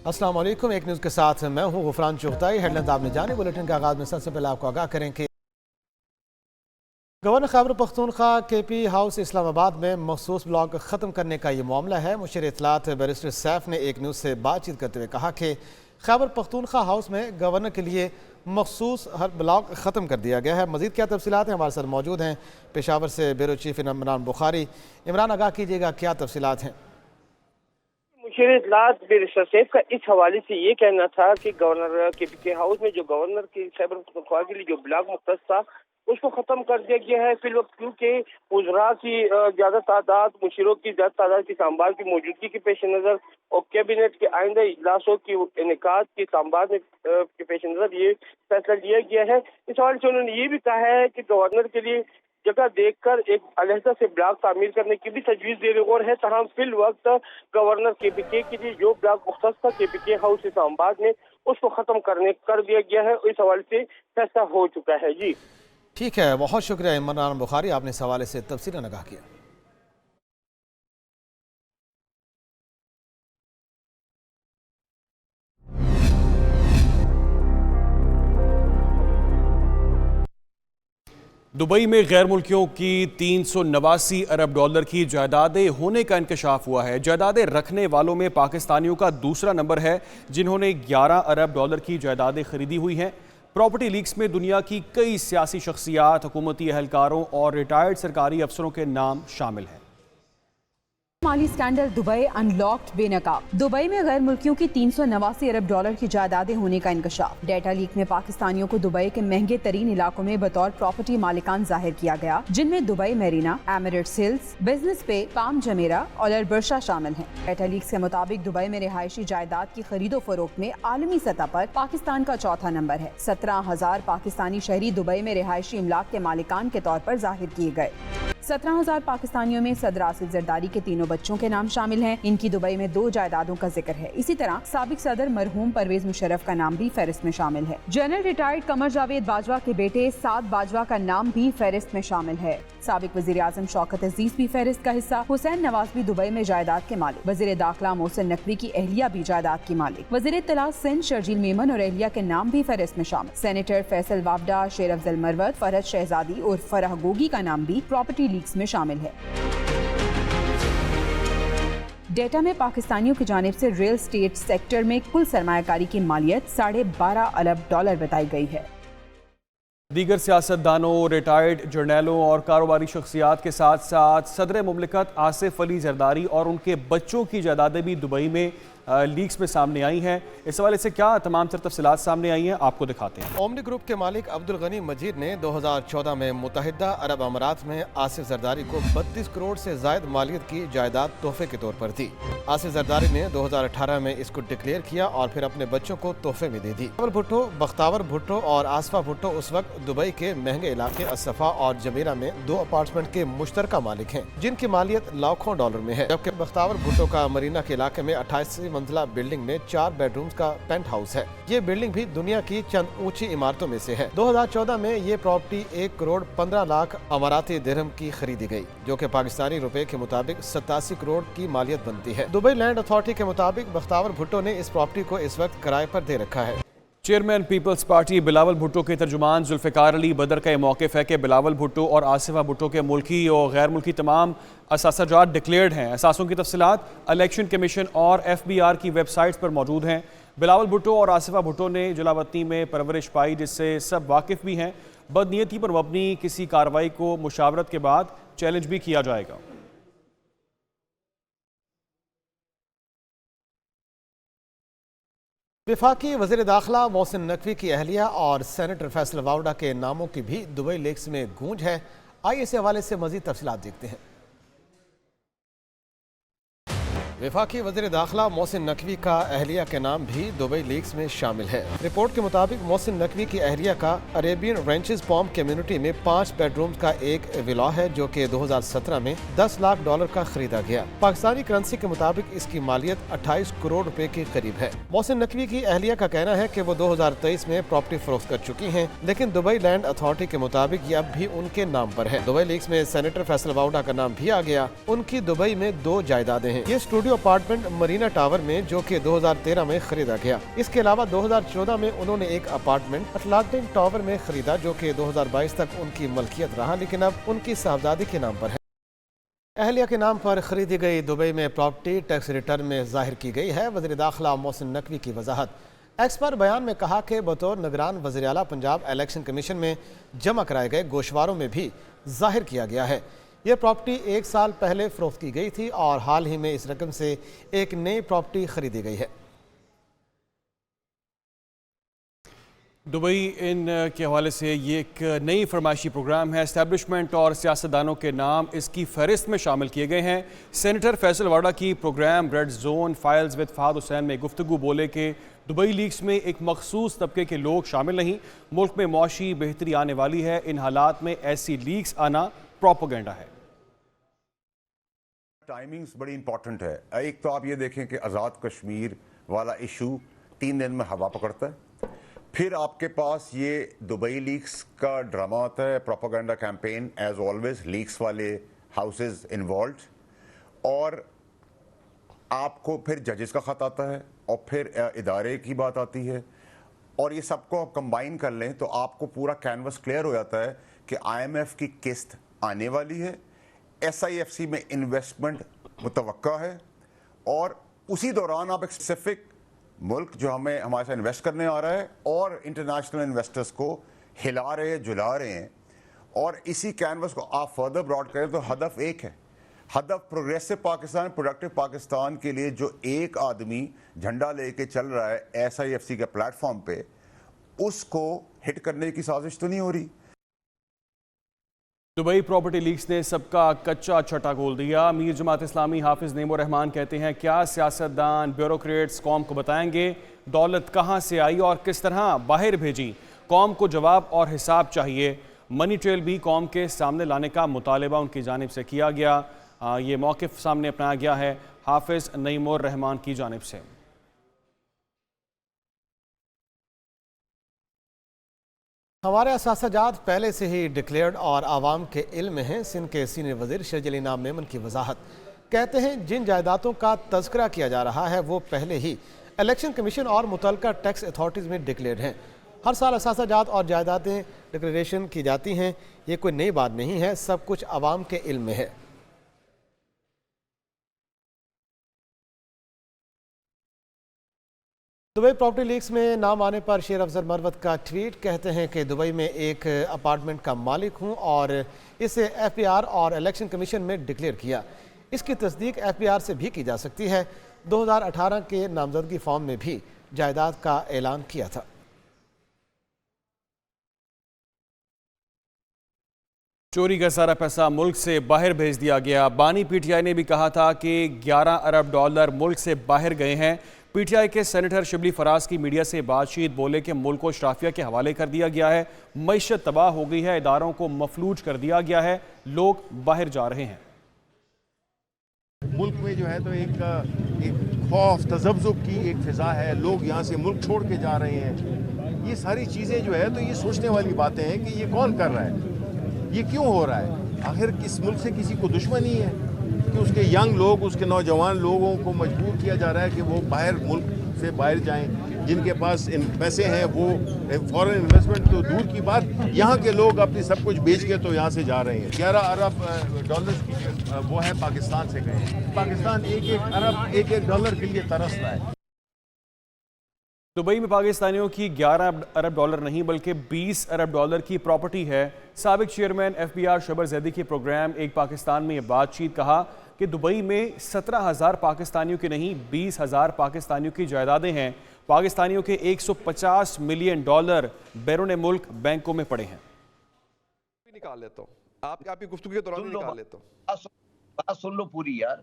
अस्सलाम वालेकुम। एक न्यूज़ के साथ मैं हूं गुफरान चुगताई। हेडलाइंस आपने जाने। बुलेटिन के आगाज़ में सबसे पहले आपको आगाह करें कि governor Khyber Pakhtunkhwa KP house Islamabad में मखसूस ब्लॉक ख़त्म करने का ये मामला है। मुशीर इत्तलात बैरिस्टर सैफ ने एक न्यूज़ से बातचीत करते हुए कहा कि खैबर पख्तूनख्वा हाउस में गवर्नर के लिए मखसूस हर ब्लॉक ख़त्म कर दिया गया है। मज़ीद क्या तफसीलात हैं, हमारे साथ मौजूद हैं पेशावर से ब्यूरो चीफ इमरान बुखारी। इमरान, आगाह कीजिएगा, क्या तफसीलात हैं? मुशीर इत्तलात बैरिस्टर सैफ का इस हवाले से ये कहना था कि गवर्नर के हाउस में जो गवर्नर की खैबर पख्तूनख्वा के लिए जो ब्लॉक मुख्तस था उसको खत्म कर दिया गया है। फिर वक्त क्योंकि उज़रा की ज्यादा तादाद, मुशीरों की ज्यादा तादाद की सांबार की मौजूदगी के पेश नज़र और कैबिनेट के आइंदा इजलासों की इनेकाद की सांबार के पेश नज़र ये फैसला लिया गया है। इस हवाले से उन्होंने ये भी कहा है कि गवर्नर के लिए जगह देखकर एक अलहदा से ब्लॉक तामीर करने की भी तजवीज़ दे रहे और है। तमाम फिल वक्त गवर्नर KPK के लिए जो ब्लॉक मुख्तस था KPK हाउस इस्लामाबाद में उसको खत्म कर दिया गया है। इस हवाले से फैसला हो चुका है। जी ठीक है, बहुत शुक्रिया इमरान बुखारी, आपने इस हवाले से तफसीलन आगाह किया। दुबई में गैर मुल्कियों की 389 अरब डॉलर की जायदादें होने का इंकशाफ हुआ है। जायदादें रखने वालों में पाकिस्तानियों का दूसरा नंबर है, जिन्होंने 11 अरब डॉलर की जायदादें खरीदी हुई हैं। प्रॉपर्टी लीक्स में दुनिया की कई सियासी शख्सियात, हुकूमती अहलकारों और रिटायर्ड सरकारी अफसरों के नाम शामिल हैं। माली स्कैंडल दुबई अनलॉक्ड बेनकाब। दुबई में गैर मुल्कियों की 389 अरब डॉलर की जायदादें होने का इंकशाफ। डेटा लीक में पाकिस्तानियों को दुबई के महंगे तरीन इलाकों में बतौर प्रॉपर्टी मालिकान जाहिर किया गया, जिनमें Dubai Mirena, Emirates hills, business पे, पाम जमेरा और अलबर्शा शामिल हैं। डेटा लीक्स के मुताबिक दुबई में रिहायशी जायदाद की खरीदो फरोख्त में आलमी सतह पर पाकिस्तान का चौथा नंबर है। 17,000 पाकिस्तानी शहरी दुबई में रिहायशी इमलाक के मालिकान के तौर पर जाहिर किए गए। 17,000 पाकिस्तानियों में सदर आसिफ जरदारी के तीनों बच्चों के नाम शामिल हैं। इनकी दुबई में 2 जायदादों का जिक्र है। इसी तरह साबिक सदर मरहूम परवेज मुशर्रफ का नाम भी फहरिस्त में शामिल है। जनरल रिटायर्ड कमर जावेद बाजवा के बेटे साद बाजवा का नाम भी फहरिस्त में शामिल है। साबिक वजीर आजम शौकत अजीज भी फहरिस्त का हिस्सा। हुसैन नवाज भी दुबई में जायदाद के मालिक। वजीर दाखिला मोहसिन नकवी की अहलिया भी जायदाद की मालिक। वजीर इत्तला सिंध शर्जील मेमन और अहलिया के नाम भी फहरिस्त में शामिल। सेनेटर फैसल वावडा, शेर अफजल मरवत, फरहद शहजादी और फराह गोगी का नाम भी प्रॉपर्टी लीक्स में शामिल है। डेटा में पाकिस्तानियों की जानिब से रियल स्टेट सेक्टर में कुल सरमायाकारी की मालियत 12.5 अरब डॉलर बताई गई है। दीगर सियासतदानों, रिटायर्ड जर्नैलों और कारोबारी शख्सियात के साथ साथ सदर मुमलिकत आसिफ अली जरदारी और उनके बच्चों की जायदादें भी दुबई में लीक्स में सामने आई हैं। इस हवाले से क्या तमाम तर तफसीलात सामने आई हैं, आपको दिखाते हैं। ओमनी ग्रुप के मालिक अब्दुल गनी मजीद ने 2014 में मुत्तहिदा अरब अमारात में आसिफ जरदारी को 32 करोड़ से जायद मालियत की जायदाद तोहफे के तौर पर दी। आसिफ जरदारी ने 2018 में इसको डिक्लेयर किया और फिर अपने बच्चों को तोहफे में दे दी। भुट्टो, बख्तावर भुट्टो और आसफा भुट्टो उस वक्त दुबई के महंगे इलाके असफा और जमीरा में 2 अपार्टमेंट के मुश्तरका मालिक हैं, जिनकी मालियत लाखों डॉलर में है। जबकि बख्तावर भुट्टो का मरीना के इलाके में 28 मंजिला बिल्डिंग में 4 बेडरूम्स का पेंट हाउस है। ये बिल्डिंग भी दुनिया की चंद ऊंची इमारतों में से है। 2014 में ये प्रॉपर्टी 1 करोड़ 15 लाख अमाराती दिरहम की खरीदी गई, जो कि पाकिस्तानी रुपए के मुताबिक 87 करोड़ की मालियत बनती है। दुबई लैंड अथॉरिटी के मुताबिक बख्तावर भुट्टो ने इस प्रॉपर्टी को इस वक्त किराए पर दे रखा है। Chairman Peoples Party Bilawal Bhutto के तर्जुमान जुल्फ़िकार अली बदर का मौक़िफ़ है कि बिलावल भुट्टो और आसिफा भुट्टो के मुल्की और गैर मुल्की तमाम असासाजात डिक्लेयर्ड हैं। असासों की तफसीलात इलेक्शन कमीशन और FBR की वेबसाइट्स पर मौजूद हैं। बिलावल भुट्टो और आसिफा भुट्टो ने जलावतनी में परवरिश पाई, जिससे सब वाकिफ़ भी हैं। बदनीयती पर मबनी किसी कार्रवाई को मुशावरत के बाद चैलेंज भी किया जाएगा। वफाकी वज़ीर दाखिला मोहसिन नकवी की अहलिया और सेनेटर फैसल वावडा के नामों की भी दुबई लीक्स में गूंज है। आइए इस हवाले से मज़ीद तफसीलात देखते हैं। वफाकी वज़ीर दाखिला मोहसिन नकवी का अहलिया के नाम भी दुबई लीक्स में शामिल है। रिपोर्ट के मुताबिक मोहसिन नकवी की अहलिया का अरेबियन रेंचेस पॉम कम्युनिटी में 5 बेडरूम्स का एक विला है, जो कि 2017 में 10 लाख डॉलर का खरीदा गया। पाकिस्तानी करेंसी के मुताबिक इसकी मालियत 28 करोड़ रुपए के करीब है। मोहसिन नकवी की अहलिया का कहना है कि वो 2023 में प्रॉपर्टी फरोख्त कर चुकी हैं, लेकिन दुबई लैंड अथॉरिटी के मुताबिक ये अब भी उनके नाम पर है। दुबई लीक्स में सेनेटर फैसल वावडा का नाम भी आ गया। उनकी दुबई में 2 जायदादें हैं। ये studio luxury apartment Marina tower में, जो कि 2013 में खरीदा गया। इसके अलावा 2014 में उन्होंने एक अपार्टमेंट अटलांटिक टावर में खरीदा, जो कि 2022 तक उनकी मलकियत रहा, लेकिन अब उनकी साहबजादी के नाम पर है। अहलिया के नाम पर खरीदी गई दुबई में प्रॉपर्टी टैक्स रिटर्न में जाहिर की गई है। वज़ीर दाखिला मोहसिन नकवी की वजाहत। एक्स पर बयान में कहा कि बतौर निगरान वज़ीर आला पंजाब इलेक्शन कमीशन में जमा कराए गए गोशवारों में भी जाहिर किया गया है। यह प्रॉपर्टी 1 साल पहले फरोख्त की गई थी और हाल ही में इस रकम से एक नई प्रॉपर्टी खरीदी गई है। दुबई इन के हवाले से ये एक नई फरमाइशी प्रोग्राम है। एस्टैब्लिशमेंट और सियासतदानों के नाम इसकी फहरिस्त में शामिल किए गए हैं। सेनेटर फैसल वाडा की programme Red Zone Files with Fahad Hussain में गुफ्तगू बोले कि दुबई लीक्स में एक मखसूस तबके के लोग शामिल नहीं, मुल्क में मौशी बेहतरी आने वाली है। इन हालात में ऐसी लीक्स आना प्रोपेगेंडा है। टाइमिंग्स बड़ी इंपॉर्टेंट है। एक तो आप ये देखें कि आज़ाद कश्मीर वाला इशू 3 दिन में हवा पकड़ता है, फिर आपके पास ये दुबई लीक्स का ड्रामा आता है, propaganda campaign as always, leaks वाले हाउसेस इन्वॉल्व, और आपको फिर जजेस का खत आता है और फिर इदारे की बात आती है, और ये सबको आप कंबाइन कर लें तो आपको पूरा कैनवस क्लियर हो जाता है कि IMF की किस्त आने वाली है, SIFC में इन्वेस्टमेंट मुतवक्का है, और उसी दौरान आप एक स्पेसिफिक मुल्क जो हमारे साथ इन्वेस्ट करने आ रहा है और इंटरनेशनल इन्वेस्टर्स को हिला रहे हैं, जुला रहे हैं, और इसी कैनवस को आप फर्दर ब्रॉड करें तो हदफ एक है। हदफ प्रोग्रेसिव पाकिस्तान, प्रोडक्टिव पाकिस्तान के लिए जो एक आदमी झंडा लेके चल रहा है SIFC के प्लेटफॉर्म पे, उसको हिट करने की साजिश तो नहीं हो रही। दुबई प्रॉपर्टी लीक्स ने सबका कच्चा छटा खोल दिया। मीर जमात इस्लामी हाफिज नेमोर रहमान कहते हैं, क्या सियासतदान ब्यूरोक्रेट्स कौम को बताएंगे दौलत कहां से आई और किस तरह बाहर भेजी? कौम को जवाब और हिसाब चाहिए। मनी ट्रेल भी कौम के सामने लाने का मुतालबा उनकी जानिब से किया गया। ये मौक़िफ़ सामने अपनाया गया है हाफिज नेमोर रहमान की जानिब से। हमारे असासाजात पहले से ही डिक्लेयर्ड और आवाम के इल्म में हैं। सिंध के सीनियर वज़ीर शर्जील इनाम मेमन की वजाहत। कहते हैं, जिन जायदादों का तज़किरा किया जा रहा है वो पहले ही इलेक्शन कमीशन और मुतल्लिका टैक्स अथॉरिटीज़ में डिक्लेयर्ड हैं। हर साल असासाजात और जायदादें डिक्लेरेशन की जाती हैं। ये कोई नई बात नहीं है, सब कुछ आवाम के इल्म में है। दुबई प्रॉपर्टी लीक्स में नाम आने पर शेर अफजल मरवत का ट्वीट। कहते हैं कि दुबई में एक अपार्टमेंट का मालिक हूं और इसे FBR और इलेक्शन कमीशन में डिक्लेयर किया। इसकी तस्दीक FBR से भी की जा सकती है। 2018 के नामजदगी फॉर्म में भी जायदाद का ऐलान किया था। चोरी का सारा पैसा मुल्क से बाहर भेज दिया गया। बानी PTI ने भी कहा था कि 11 अरब डॉलर मुल्क से बाहर गए हैं। PTI के सेनेटर शिबली फराज की मीडिया से बातचीत बोले कि मुल्क को शराफिया के हवाले कर दिया गया है, मईशत तबाह हो गई है, इदारों को मफलूज कर दिया गया है, लोग बाहर जा रहे हैं। मुल्क में जो है तो एक खौफ तज़ब्ज़ुब की एक फ़िज़ा है, लोग यहाँ से मुल्क छोड़ के जा रहे हैं। ये सारी चीज़ें जो है तो ये सोचने वाली बातें हैं कि ये कौन कर रहा है, ये क्यों हो रहा है। आखिर किस मुल्क से किसी को दुश्मनी है कि उसके यंग लोग, उसके नौजवान लोगों को मजबूर किया जा रहा है कि वो बाहर मुल्क से बाहर जाएं। जिनके पास पैसे हैं वो फॉरेन इन्वेस्टमेंट तो दूर की बात, यहाँ के लोग अपनी सब कुछ बेच के तो यहाँ से जा रहे हैं। 11 अरब डॉलर की वो है पाकिस्तान से गए। पाकिस्तान एक डॉलर के लिए तरसता है। दुबई में पाकिस्तानियों की 11 अरब डॉलर नहीं बल्कि 20 अरब डॉलर की प्रॉपर्टी है। साबिक चेयरमैन FBR शबर जैदी की प्रोग्राम एक पाकिस्तान में ये बातचीत कहा कि दुबई में 17,000 पाकिस्तानियों की नहीं 20,000 पाकिस्तानियों की जायदादें हैं। पाकिस्तानियों के 150 मिलियन डॉलर बैरून मुल्क बैंकों में पड़े हैं। निकाल लेता हूँ, आपकी गुफ्तगू के दौरान निकाल लेता हूँ। बात सुन लो पूरी यार।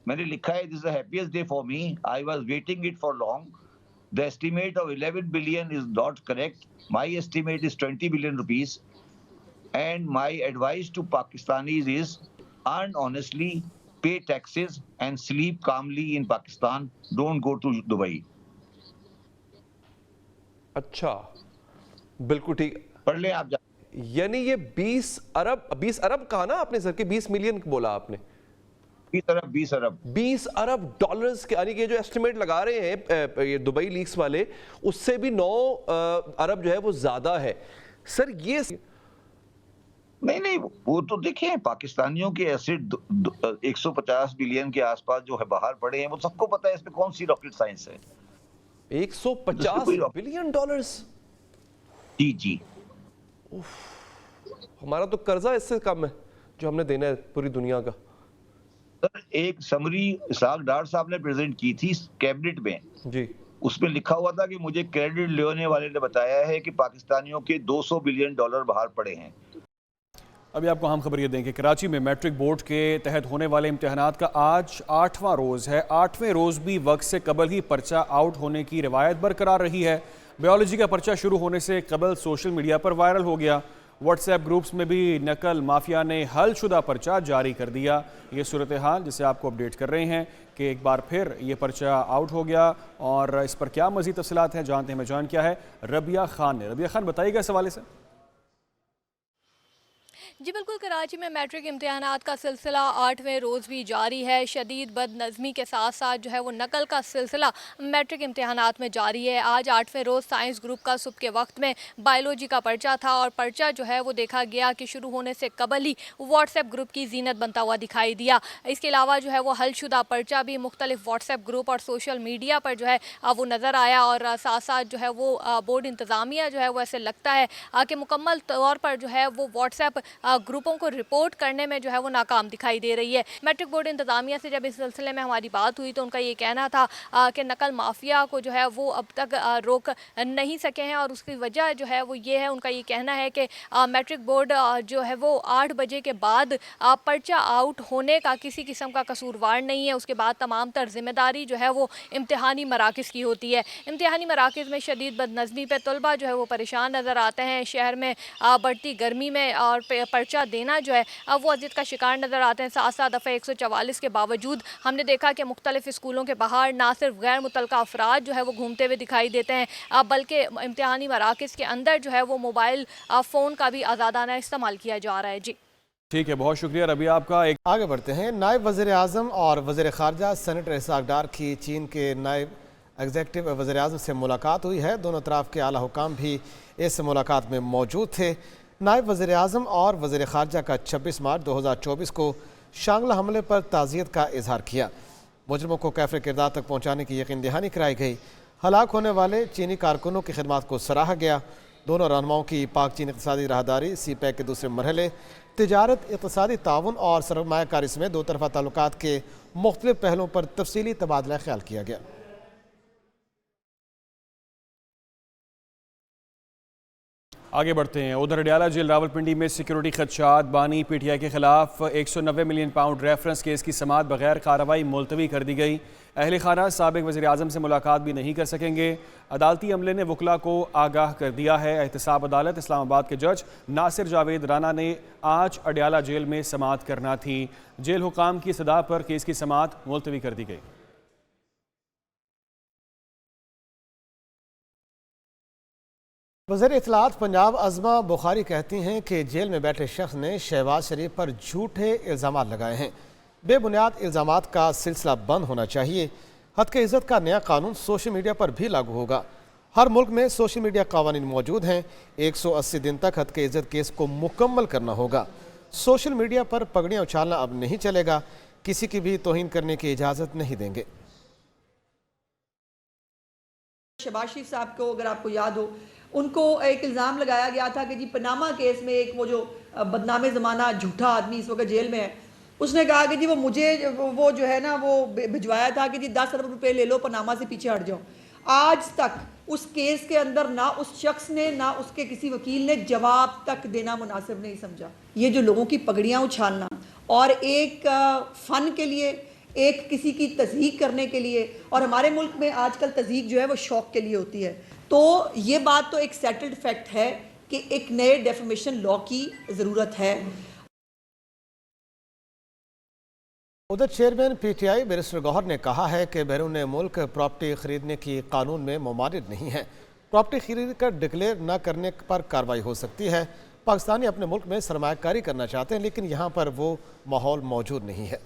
मैंने लिखा है, this is the happiest day for me, I was waiting it for long. The estimate of 11 billion is not correct. My estimate is 20 billion rupees. And my advice to Pakistanis is earn honestly, pay taxes and sleep calmly in Pakistan. Don't go to Dubai. अच्छा, बिल्कुल ठीक। पढ़ ले आप। यानी ये 20 अरब कहा ना आपने सर, के 20 मिलियन बोला आपने? 20 ارب 20 ارب ڈالرز کے، یعنی کہ جو ایسٹیمیٹ لگا رہے ہیں یہ دبئی لیکس والے، اس سے بھی 9 ارب جو ہے وہ زیادہ ہے. سر یہ نہیں وہ تو دیکھیں پاکستانیوں کے ایسٹ 150 بلین کے آس پاس جو ہے باہر پڑے ہیں، وہ سب کو پتا ہے اس پہ کون سی راکٹ سائنس ہے. 150 بلین ڈالرز. جی ہمارا تو قرضہ اس سے کم ہے جو ہم نے دینا ہے پوری دنیا کا. سر ایک سمری اسحاق ڈار صاحب نے پریزنٹ کی تھی کیبنٹ میں جی، اس میں لکھا ہوا تھا کہ مجھے کریڈٹ لینے والے نے بتایا ہے کہ پاکستانیوں کے 200 بلین ڈالر باہر پڑے ہیں. ابھی آپ کو ہم خبر یہ دیں کہ کراچی میں میٹرک بورڈ کے تحت ہونے والے امتحانات کا آج 8واں روز ہے. 8ویں روز بھی وقت سے قبل ہی پرچہ آؤٹ ہونے کی روایت برقرار رہی ہے. بیولوجی کا پرچہ شروع ہونے سے قبل سوشل میڈیا پر وائرل ہو گیا. واٹس ایپ گروپس میں بھی نقل مافیا نے حل شدہ پرچہ جاری کر دیا. یہ صورتحال جسے آپ کو اپڈیٹ کر رہے ہیں کہ ایک بار پھر یہ پرچہ آؤٹ ہو گیا، اور اس پر کیا مزید تفصیلات ہیں جانتے ہیں. جان کیا ہے ربیہ خان نے. ربیہ خان بتائیے گا اس حوالے سے. جی بالکل، کراچی میں میٹرک امتحانات کا سلسلہ 8ویں روز بھی جاری ہے. شدید بد نظمی کے ساتھ ساتھ جو ہے وہ نقل کا سلسلہ میٹرک امتحانات میں جاری ہے. آج 8ویں روز سائنس گروپ کا صبح کے وقت میں بائیولوجی کا پرچہ تھا، اور پرچہ جو ہے وہ دیکھا گیا کہ شروع ہونے سے قبل ہی واٹس ایپ گروپ کی زینت بنتا ہوا دکھائی دیا. اس کے علاوہ جو ہے وہ حل شدہ پرچہ بھی مختلف واٹس ایپ گروپ اور سوشل میڈیا پر جو ہے وہ نظر آیا، اور ساتھ ساتھ جو ہے وہ بورڈ انتظامیہ جو ہے وہ ایسے لگتا ہے کہ مکمل طور پر جو ہے وہ واٹس ایپ گروپوں کو رپورٹ کرنے میں جو ہے وہ ناکام دکھائی دے رہی ہے. میٹرک بورڈ انتظامیہ سے جب اس سلسلے میں ہماری بات ہوئی تو ان کا یہ کہنا تھا کہ نقل مافیا کو جو ہے وہ اب تک روک نہیں سکے ہیں، اور اس کی وجہ جو ہے وہ یہ ہے، ان کا یہ کہنا ہے کہ میٹرک بورڈ جو ہے وہ 8 بجے کے بعد پرچہ آؤٹ ہونے کا کسی قسم کا قصوروار نہیں ہے. اس کے بعد تمام تر ذمہ داری جو ہے وہ امتحانی مراکز کی ہوتی ہے. امتحانی مراکز میں شدید بد نظمی پہ طلبہ جو ہے وہ پریشان نظر آتے ہیں. شہر میں بڑھتی گرمی میں اور پرچہ دینا جو ہے وہ اذیت کا شکار نظر آتے ہیں. ساتھ ساتھ دفعہ 144 کے باوجود ہم نے دیکھا کہ مختلف اسکولوں کے باہر نہ صرف غیر متعلقہ افراد جو ہے وہ گھومتے ہوئے دکھائی دیتے ہیں، بلکہ امتحانی مراکز کے اندر جو ہے وہ موبائل فون کا بھی آزادانہ استعمال کیا جا رہا ہے. جی ٹھیک ہے، بہت شکریہ ربیہ آپ کا. آگے بڑھتے ہیں. نائب وزیر اعظم اور وزیر خارجہ سینیٹر اسحاق ڈار کی چین کے نائب ایگزیکٹو وزیر اعظم سے ملاقات ہوئی ہے. دونوں طرف کے اعلیٰ حکام بھی اس ملاقات میں موجود تھے. نائب وزیر اعظم اور وزیر خارجہ کا 26 مارچ 2024 کو شانگلہ حملے پر تعزیت کا اظہار کیا. مجرموں کو کیفر کردار تک پہنچانے کی یقین دہانی کرائی گئی. ہلاک ہونے والے چینی کارکنوں کی خدمات کو سراہا گیا. دونوں رہنماؤں کی پاک چین اقتصادی راہداری، سی پیک کے دوسرے مرحلے، تجارت، اقتصادی تعاون اور سرمایہ کاری سمیت دو طرفہ تعلقات کے مختلف پہلوؤں پر تفصیلی تبادلہ خیال کیا گیا. آگے بڑھتے ہیں. ادھر اڈیالہ جیل راولپنڈی میں سیکیورٹی خدشات. بانی پی ٹی آئی کے خلاف 190 ملین پاؤنڈ ریفرنس کیس کی سماعت بغیر کارروائی ملتوی کر دی گئی. اہل خانہ سابق وزیر اعظم سے ملاقات بھی نہیں کر سکیں گے. عدالتی عملے نے وکلاء کو آگاہ کر دیا ہے. احتساب عدالت اسلام آباد کے جج ناصر جاوید رانا نے آج اڈیالہ جیل میں سماعت کرنا تھی. جیل حکام کی صدا پر کیس کی سماعت ملتوی کر دی گئی. وزیر اطلاعات پنجاب عظمہ بخاری کہتی ہیں کہ جیل میں بیٹھے شخص نے شہباز شریف پر جھوٹے الزامات لگائے ہیں. بے بنیاد الزامات کا سلسلہ بند ہونا چاہیے. حد عزت کا نیا قانون سوشل میڈیا پر بھی لاگو ہوگا. ہر ملک میں سوشل میڈیا قوانین موجود ہیں. 180 دن تک حد عزت کیس کو مکمل کرنا ہوگا. سوشل میڈیا پر پگڑیاں اچھالنا اب نہیں چلے گا. کسی کی بھی توہین کرنے کی اجازت نہیں دیں گے. شہباز شریف صاحب کو اگر آپ کو یاد ہو، ان کو ایک الزام لگایا گیا تھا کہ جی پناما کیس میں ایک وہ جو بدنام زمانہ جھوٹا آدمی اس وقت جیل میں ہے، اس نے کہا کہ جی وہ مجھے وہ جو ہے نا وہ بھجوایا تھا کہ جی 10 ارب روپے لے لو، پناما سے پیچھے ہٹ جاؤ. آج تک اس کیس کے اندر نہ اس شخص نے نہ اس کے کسی وکیل نے جواب تک دینا مناسب نہیں سمجھا. یہ جو لوگوں کی پگڑیاں اچھالنا اور ایک فن کے لیے، ایک کسی کی تضحیق کرنے کے لیے، اور ہمارے ملک میں آج کل تضحیق جو ہے وہ شوق کے لیے ہوتی ہے، تو یہ بات تو ایک سیٹلڈ فیکٹ ہے کہ ایک نئے ڈیفیمیشن لا کی ضرورت ہے. ادھر chairman P T I barrister Gohar نے کہا ہے کہ بیرون ملک پراپرٹی خریدنے کی قانون میں ممانعت نہیں ہے. پراپرٹی خرید کر ڈکلیئر نہ کرنے پر کارروائی ہو سکتی ہے. پاکستانی اپنے ملک میں سرمایہ کاری کرنا چاہتے ہیں لیکن یہاں پر وہ ماحول موجود نہیں ہے.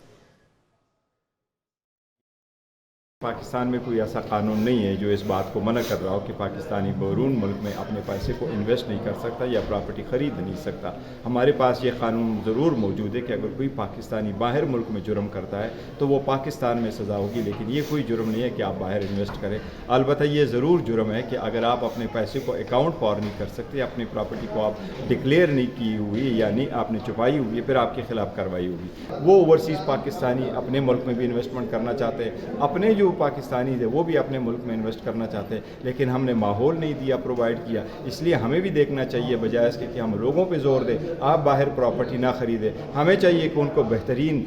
पाकिस्तान में कोई ऐसा कानून नहीं है जो इस बात को मना कर रहा हो कि पाकिस्तानी बैरून मुल्क में अपने पैसे को इन्वेस्ट नहीं कर सकता या प्रॉपर्टी ख़रीद नहीं सकता। हमारे पास ये कानून ज़रूर मौजूद है कि अगर कोई पाकिस्तानी बाहर मुल्क में जुर्म करता है तो वो पाकिस्तान में सज़ा होगी, लेकिन ये कोई जुर्म नहीं है कि आप बाहर इन्वेस्ट करें। अलबत्ता ये ज़रूर जुर्म है कि अगर आप अपने पैसे को अकाउंट फॉर नहीं कर सकते, अपनी प्रॉपर्टी को आप डिक्लेयर नहीं की हुई यानी आपने छुपाई हुई है, फिर आपके खिलाफ कार्रवाई होगी। वो ओवरसीज़ पाकिस्तानी अपने मुल्क में भी इन्वेस्टमेंट करना चाहते हैं, अपने जो पाकिस्तानी थे वो भी अपने मुल्क में इन्वेस्ट करना चाहते हैं, लेकिन हमने माहौल नहीं दिया, प्रोवाइड किया। इसलिए हमें भी देखना चाहिए बजाय इसके कि हम लोगों पे जोर दें आप बाहर प्रॉपर्टी ना ख़रीदें, हमें चाहिए कि उनको बेहतरीन